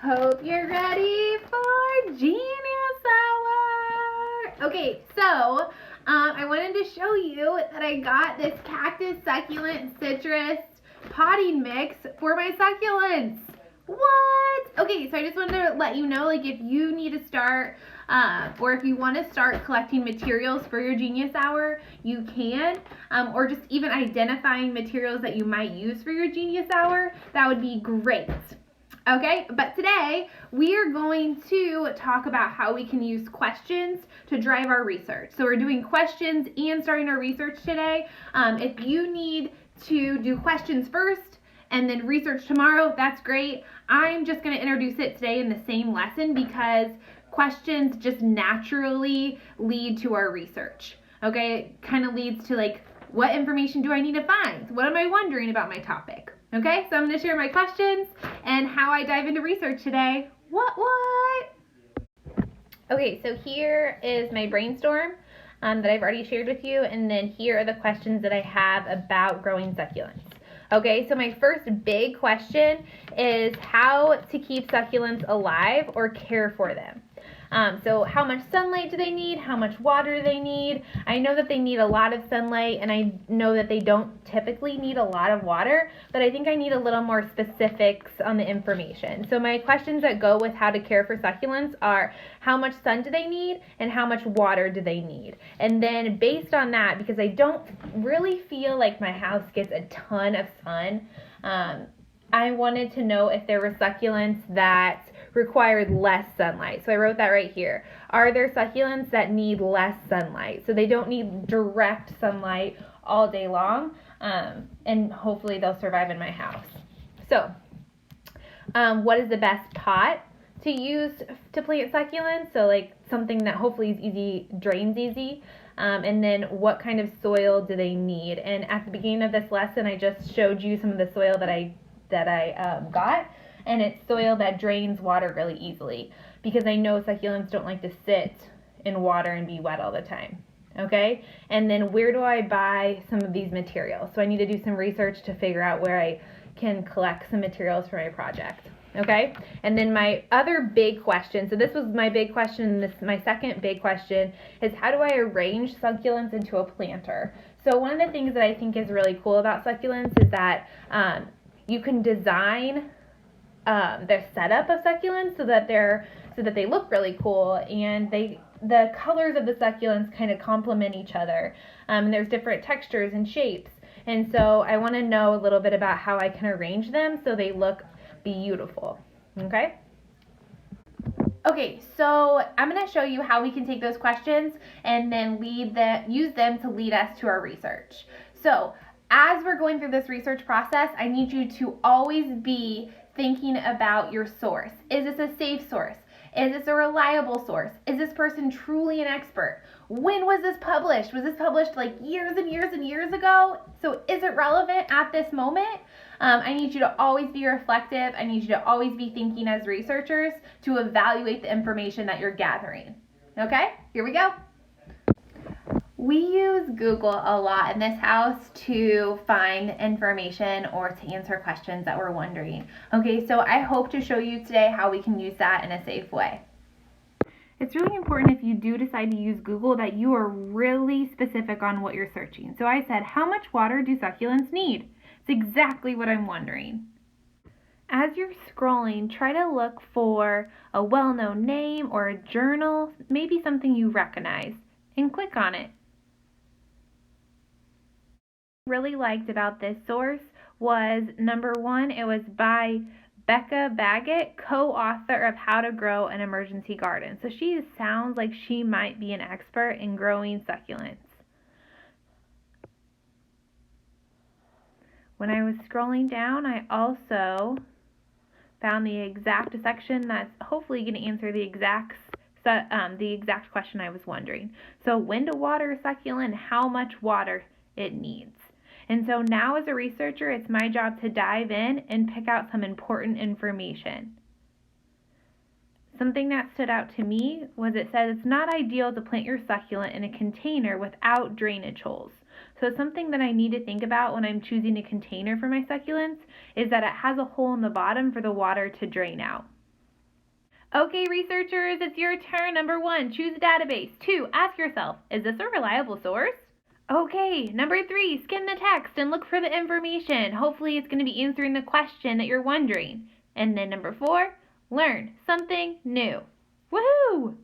Hope you're ready for Genius Hour. Okay, so I wanted to show you that I got this cactus succulent citrus potting mix for my succulents. What? Okay, so I just wanted to let you know, like, if you need to start or if you want to start collecting materials for your Genius Hour, you can, or just even identifying materials that you might use for your Genius Hour, that would be great. Okay, but today we are going to talk about how we can use questions to drive our research. So we're doing questions and starting our research today. If you need to do questions first and then research tomorrow, that's great. I'm just going to introduce it today in the same lesson because questions just naturally lead to our research. Okay, it kind of leads to, like, what information do I need to find? What am I wondering about my topic? Okay, so I'm going to share my questions and how I dive into research today. What? Okay, so here is my brainstorm that I've already shared with you, and then here are the questions that I have about growing succulents. Okay, so my first big question is how to keep succulents alive or care for them. So how much sunlight do they need? How much water do they need? I know that they need a lot of sunlight, and I know that they don't typically need a lot of water, but I think I need a little more specifics on the information. So my questions that go with how to care for succulents are how much sun do they need and how much water do they need? And then based on that, because I don't really feel like my house gets a ton of sun, I wanted to know if there were succulents that required less sunlight. So I wrote that right here. Are there succulents that need less sunlight? So they don't need direct sunlight all day long, and hopefully they'll survive in my house. So what is the best pot to use to plant succulents? So like something that hopefully is easy, drains easy. And then what kind of soil do they need? And at the beginning of this lesson, I just showed you some of the soil that I got, and it's soil that drains water really easily because I know succulents don't like to sit in water and be wet all the time. Okay, and then where do I buy some of these materials? So I need to do some research to figure out where I can collect some materials for my project. Okay, and then my other big question, so this was my big question, my second big question is how do I arrange succulents into a planter? So one of the things that I think is really cool about succulents is that you can design their setup of succulents so that they look really cool, and the colors of the succulents kind of complement each other. And there's different textures and shapes, and so I want to know a little bit about how I can arrange them so they look beautiful. Okay, so I'm going to show you how we can take those questions and then use them to lead us to our research. So as we're going through this research process, I need you to always be thinking about your source. Is this a safe source? Is this a reliable source? Is this person truly an expert? When was this published? Was this published like years and years and years ago? So is it relevant at this moment? I need you to always be reflective. I need you to always be thinking as researchers to evaluate the information that you're gathering. Okay, here we go. We use Google a lot in this house to find information or to answer questions that we're wondering. Okay, so I hope to show you today how we can use that in a safe way. It's really important if you do decide to use Google that you are really specific on what you're searching. So I said, how much water do succulents need? It's exactly what I'm wondering. As you're scrolling, try to look for a well-known name or a journal, maybe something you recognize, and click on it. Really liked about this source was number one, it was by Becca Baggett, co-author of How to Grow an Emergency Garden. So she sounds like she might be an expert in growing succulents. When I was scrolling down, I also found the exact section that's hopefully going to answer the exact question I was wondering. So when to water a succulent, how much water it needs. And so now as a researcher, it's my job to dive in and pick out some important information. Something that stood out to me was it said it's not ideal to plant your succulent in a container without drainage holes. So something that I need to think about when I'm choosing a container for my succulents is that it has a hole in the bottom for the water to drain out. Okay, researchers, it's your turn. Number 1, choose a database. 2, ask yourself, is this a reliable source? Okay, number 3, skim the text and look for the information. Hopefully it's going to be answering the question that you're wondering. And then number 4, learn something new. Woohoo!